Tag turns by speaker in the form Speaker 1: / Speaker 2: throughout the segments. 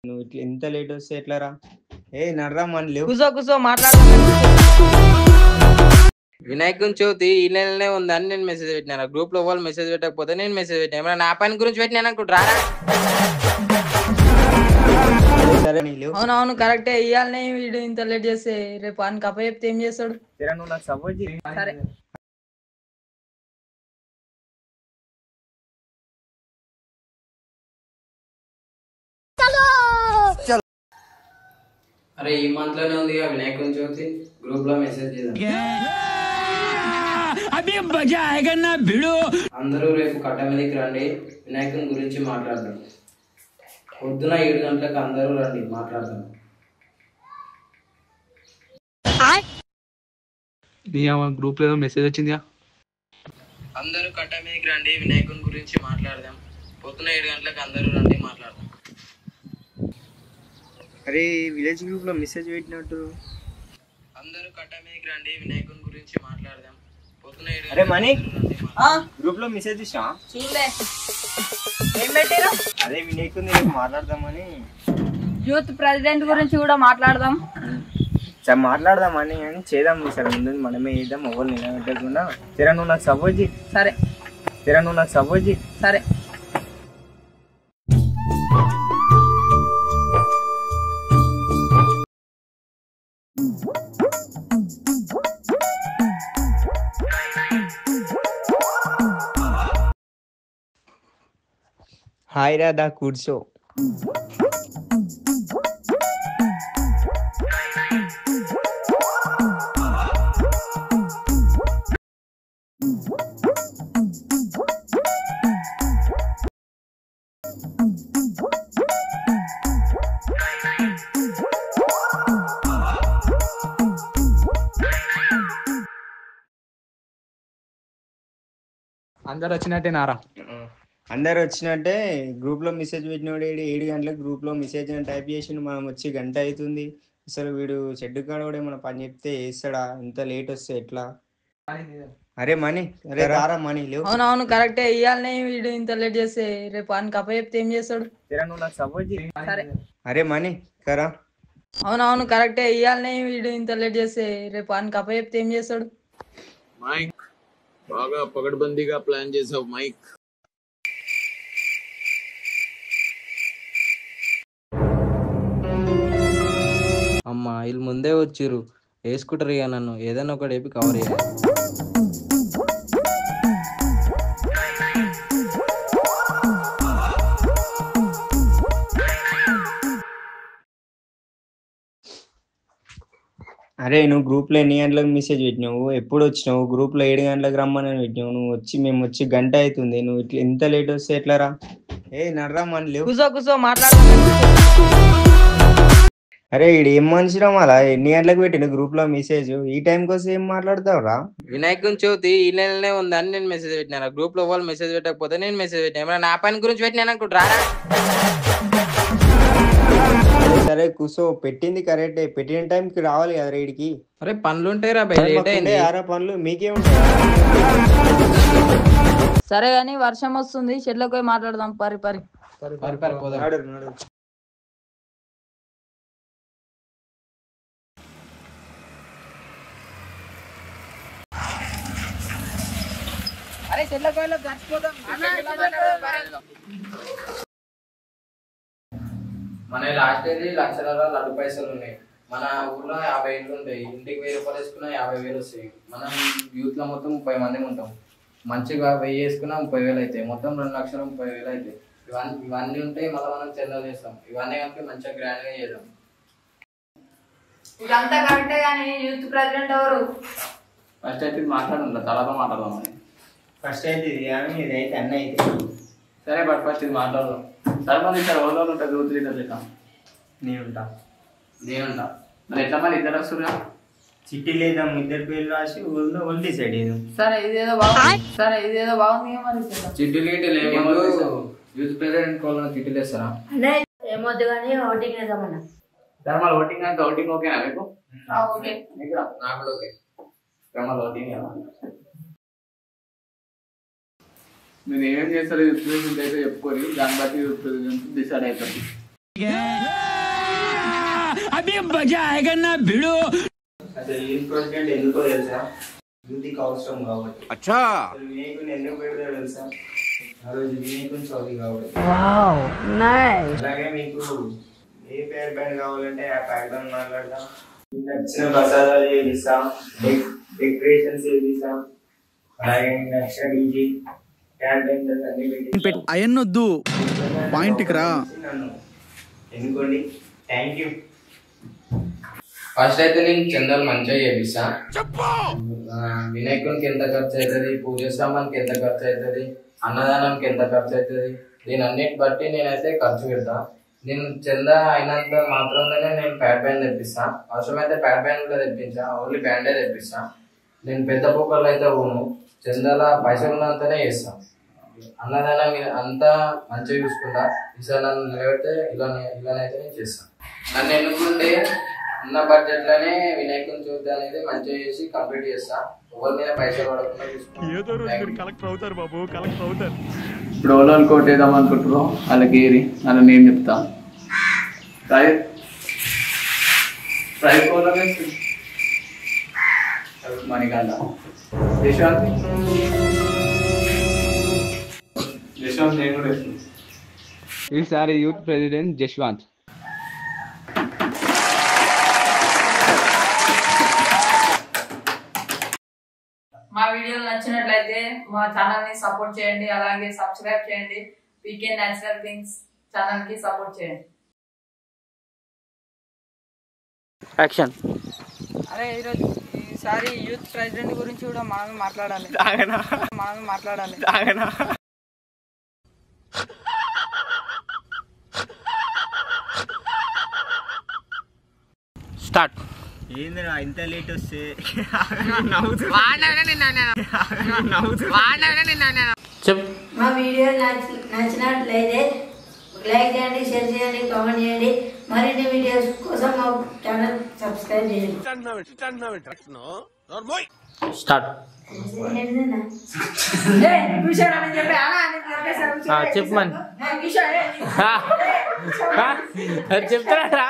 Speaker 1: నువ్వు ఇట్లా ఇంత లేట్ వస్తే ఎట్లారా? ఏ నర్రా మన లేవు.
Speaker 2: కూసో కూసో మాట్లాడదాం.
Speaker 3: వినాయకుని చవితి ఈ నెలనే ఉందని నేను మెసేజ్ పెట్టినా. గ్రూప్ లో వాళ్ళు మెసేజ్ పెట్టకపోతే నేను మెసేజ్ పెట్టినా. ఏమన్నా నా పని గురించి పెట్టినా అనుకుంటారా?
Speaker 1: సరే నీ లేవు.
Speaker 2: అవునవును కరెక్టే. ఇయ్యాలనే వీడు ఇంత లేట్ చేస్తే రేపు అని కప్ప చెప్తే ఏం చేస్తాడు?
Speaker 1: జరా నువ్వు నాకు సపోర్ట్ చేయి.
Speaker 2: సరే
Speaker 3: అరే ఈ మంత్ లోనే ఉంది వినాయకుని చవితి. గ్రూప్ లో మెసేజ్ చేద్దాం. అందరూ రేపు కట్ట మీదకి రండి, వినాయకుని గురించి మాట్లాడదాం. పొద్దున 7 గంటలకు అందరూ రండి, మాట్లాడదాం.
Speaker 4: గ్రూప్ లో మెసేజ్ వచ్చిందిగా.
Speaker 3: అందరూ కట్ట మీదకి రండి, వినాయకుని గురించి మాట్లాడదాం. పొద్దున 7 గంటలకు అందరూ రండి, మాట్లాడదాం.
Speaker 1: అరే విలేజ్ గ్రూప్ లో మెసేజ్ పెట్టినట్టు.
Speaker 3: అందరూ కట్ట మీదకి రండి, వినాయకుని గురించి మాట్లాడదాం. పొద్దున 7
Speaker 1: అరే మనీ
Speaker 2: ఆ
Speaker 1: గ్రూప్ లో మెసేజ్ ఇచ్చా.
Speaker 2: చూడలే ఏం పెట్టారు?
Speaker 1: అదే వినాయకుని రేపు మాట్లాడదామని.
Speaker 2: యూత్ ప్రెసిడెంట్ గురించి కూడా మాట్లాడదాం.
Speaker 1: సరే మాట్లాడదామని అని చేద్దాం. సరే ముందు మనమే చేద్దాం, ఎవరు నిలబెట్టకుండా. జరా నువ్వు నాకు సపోర్ట్ చేయి.
Speaker 2: సరే
Speaker 1: జరా నువ్వు నాకు సపోర్ట్ చేయి.
Speaker 2: సరే
Speaker 1: హాయ్ రాధా కూర్చో.
Speaker 4: అందరు వచ్చినట్టే నారా?
Speaker 1: అందరు వచ్చినట్టే. గ్రూప్ లో మెసేజ్ పెట్టినోడు 7 గంటలకు గ్రూప్ లో మెసేజ్ అని టైప్ చేసిండు. మనం వచ్చి గంట అవుతుంది. అసలు వీడు షెడ్ కాడ కూడా ఏమన్నా పని చెప్తే వేస్తాడా? ఇంత లేట్ వస్తే ఎట్లా? అరే మనీ, అరే రారా మనీ లేవు.
Speaker 2: అవునవును కరెక్టే. ఇయ్యాలనే వీడు ఇంత లేట్ చేస్తే రేపు అని కప్ప చెప్తే ఏం చేస్తాడు?
Speaker 1: జరా నువ్వు నాకు సపోర్ట్ చేయి.
Speaker 2: సరే
Speaker 1: అరే మనీ కరా.
Speaker 2: అవునవును కరెక్టే. ఇయ్యాలనే వీడు ఇంత లేట్ చేస్తే రేపు అని కప్ప చెప్తే ఏం చేస్తాడు?
Speaker 5: మైక్ బాగా పగడ్బందీగా ప్లాన్ చేసావు మైక్.
Speaker 3: అమ్మా వీళ్ళు ముందే వచ్చిర్రు, వేసుకుంటారు ఇక నన్ను ఏదైనా ఒకటి వేపి కవర్ చేయాలి.
Speaker 1: అరే నువ్వు గ్రూప్ లో ఎన్ని గంటలకు మెసేజ్ పెట్టినావు? ఎప్పుడు వచ్చినావు? గ్రూప్ లో 7 గంటలకు రమ్మని పెట్టినావు. నువ్వు వచ్చి మేము వచ్చి గంట అవుతుంది. నువ్వు ఇట్లా ఇంత లేట్ వస్తే ఎట్లారా? ఏ నర్రా మన లేవు.
Speaker 2: కూసో కూసో మాట్లాడదాం.
Speaker 1: అరే ఈడు ఏం మనిషిరా? మళ్ళా ఎన్ని గంటలకు పెట్టిన గ్రూప్ లో మెసేజ్? ఈ టైం కోసం ఏం మాట్లాడతావురా?
Speaker 3: వినాయకుని చవితి ఈ నెలనే ఉందని నేను మెసేజ్ పెట్టినా. గ్రూప్ లో వాళ్ళు మెసేజ్ పెట్టకపోతే నేను మెసేజ్ పెట్టినా. ఏమన్నా నా పని గురించి పెట్టినా అనుకుంటారా?
Speaker 1: సరే కూసో. పెట్టింది కరెక్టే, పెట్టిన టైంకి రావాలి కదా రేడికి.
Speaker 3: అరే పనులు ఉంటాయిరా బయట, లేట్ అయింది.
Speaker 1: ఆరా పనులు మీకేముంటాయి?
Speaker 2: సరే గాని వర్షం వస్తుంది, షెడ్లోకి పోయి మాట్లాడదాం. పరి పరి
Speaker 3: పోదాం.
Speaker 1: నడు నడు.
Speaker 2: అరే షెడ్లోకి పోయి గడిచిపోదాం.
Speaker 3: మన లాస్ట్ ఏది 1,00,000 లడ్డు పైసలు ఉన్నాయి. మన ఊర్లో 50 ఇండ్లు ఉంటాయి. ఇంటికి 1000 రూపాయలు వేసుకున్నా 50,000 వస్తాయి. మనం యూత్ లో మొత్తం 30 మంది ఉంటాం. మంచిగా 1000 వేసుకున్నా 30,000 అవుతాయి. మొత్తం 2,30,000 అవుతాయి. ఇవన్నీ ఉంటాయి. మళ్ళీ మనం చందాలు చేస్తాం. ఇవన్నీ కనుక మంచిగా గ్రాండ్ గా చేద్దాం.
Speaker 2: ఇదంతా కరెక్టే కానీ యూత్ ప్రెసిడెంట్ ఎవరు?
Speaker 3: ఫస్ట్ అయితే మాట్లాడుందా, తర్వాత మాట్లాడదాం.
Speaker 1: ఫస్ట్ అయితే ఇది కానీ ఇది అయితే అన్న అయితే.
Speaker 3: సరే బట్ ఫస్ట్ ఇది మాట్లాడదాం. సర్పంచ్ ఇక్కడ ఓలో ఉంటుంది, యూత్ లీడర్ లెక్క
Speaker 1: నేనుంటా.
Speaker 3: నేనుంటా. మరి ఎట్లా మరి ఇద్దరు వస్తున్నా?
Speaker 1: చిట్టి లేదాం, ఇద్దరు పేర్లు రాసి ఊళ్ళో వాళ్ళు డిసైడ్ చేద్దాం.
Speaker 2: సరే ఇదేదో బాగుంది మరి.
Speaker 3: చిట్టీలు గిట్టీలు ఏమో యూత్ ప్రెసిడెంట్ కోళ్ళ చిట్టీలు వేస్తారా?
Speaker 6: ఏమొద్దు కానీ ఓటింగ్ వేద్దామన్నా.
Speaker 3: సరే మళ్ళీ ఓటింగ్ అంటే ఓటింగ్ ఓకేనా మీకు?
Speaker 2: ఓకే
Speaker 3: నాకు కూడా ఓకే. మళ్ళీ ఓటింగ్
Speaker 4: మీరు ఏం చేస్తారు యూత్ ప్రెసిడెంట్ అయితే చెప్పుకొని దాన్ని బట్టి యూత్ ప్రెసిడెంట్ డిసైడ్ అవుతారు.
Speaker 1: అసలు యూత్ ప్రెసిడెంట్ ఎందుకో తెలుసా? యూత్కి అవసరం కాబట్టి. అసలు వినాయకుని ఎందుకు పెడతారో తెలుసా? ఆ రోజు వినాయకుని చవితి కాబట్టి. అలాగే మీకు ఏ పేర్ బ్యాండ్ కావాలంటే ఆ పేర్ బ్యాండ్ మాట్లాడతాం. నచ్చిన ప్రసాదాలు చేపిస్తాం, డెకరేషన్స్ చేపిస్తాం, అలాగే నచ్చిన డీజే క్యాంటీన్స్ అన్ని పెట్టి
Speaker 7: అయన్నొద్దు పాయింట్కి రా.
Speaker 1: నన్ను ఎన్నుకోండి. Thank you.
Speaker 3: ఫస్ట్ అయితే నేను చందాలు మంచిగా చేపిస్తా. వినాయకునికి ఎంత ఖర్చు అవుతుంది, పూజ సామాన్కి ఎంత ఖర్చు అవుతుంది, అన్నదానానికి ఎంత ఖర్చు అవుతుంది, దీని అన్నిటి బట్టి నేనైతే ఖర్చు పెడతా. నేను చందా అయినంత మాత్రంలోనే నేను ప్యాడ్ బ్యాండ్ తెప్పిస్తా. అవసరమైతే ప్యాడ్ బ్యాండ్ కూడా తెప్పించా, ఓన్లీ బ్యాండే తెప్పిస్తా. నేను పెద్ద పూకలు అయితే పోను, చందాల పైసలు ఉన్నంతనే చేస్తా. అన్నదానం అంతా మంచిగా చూసుకుంటా. ఈసారి నన్ను నిలబెడితే ఇలానైతే నేను చేస్తాను. నన్ను ఎన్నుకుంటే ఉన్న బడ్జెట్ లోనే వినాయకుని చవితి అనేది మంచిగా చేసి కంప్లీట్ చేస్తా. ఎవరి మీద పైసలు పడకుండా చూసుకుంటా. ఇప్పుడు ఓలోని కొట్టేద్దాం అనుకుంటున్నాం, వాళ్ళకి ఏరి అలా నేను చెప్తా. మణికాంత యశ్వంత్ నేను కూడా
Speaker 4: ఈసారి యూత్ ప్రెసిడెంట్ జశ్వంత్.
Speaker 2: మా వీడియోలు నచ్చినట్లయితే మా ఛానల్ ని సపోర్ట్ చేయండి, అలాగే సబ్స్క్రైబ్ చేయండి. పీకే న్యాచురల్ థింగ్స్ ఛానల్ కి సపోర్ట్ చేయండి.
Speaker 7: యాక్షన్.
Speaker 2: అరే ఈసారి యూత్ ప్రెసిడెంట్ గురించి కూడా మనమే మాట్లాడాలి.
Speaker 7: స్టార్ట్.
Speaker 1: ఏందిరా ఇంత లేట్ వస్తే
Speaker 7: చెప్పు.
Speaker 6: మా వీడియో నచ్చినట్లయితే లైక్ చేయండి, షేర్ చేయండి, కామెంట్ చేయండి. మరిన్ని వీడియోస్ కోసం మా ఛానల్ సబ్స్క్రైబ్ చేయండి.
Speaker 7: స్టార్ట్. చెప్పమని చెప్తారా?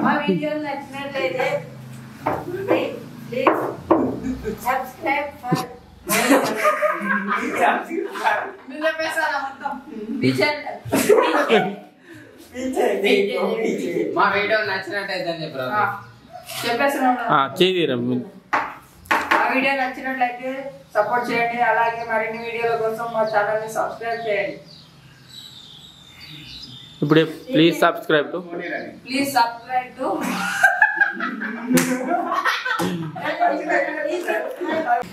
Speaker 6: మా వీడియో నచ్చినట్లయితే ప్లీజ్ సబ్స్క్రైబ్ ఫర్
Speaker 3: మా వీడియో నచ్చినట్టయితే
Speaker 7: చేయరా?
Speaker 2: మా వీడియో నచ్చినట్లయితే సపోర్ట్ చేయండి, అలాగే మరిన్ని వీడియోల కోసం మా ఛానల్ ని సబ్స్క్రైబ్ చేయండి.
Speaker 7: ఇప్పుడు ప్లీజ్ సబ్స్క్రైబ్ టు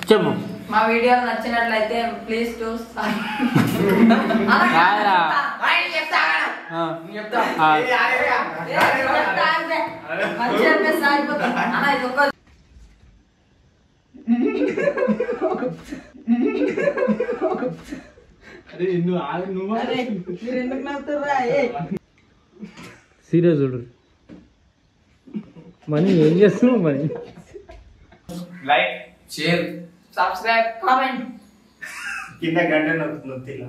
Speaker 7: చెప్పు.
Speaker 2: మా వీడియో నచ్చినట్లయితే ప్లీజ్ టు
Speaker 7: సీరియస్ చూడు. మనీ ఏం చేస్తున్నావు? Money
Speaker 1: like,
Speaker 3: share,
Speaker 2: subscribe, comment.
Speaker 1: కింద గంట నొత్తిలా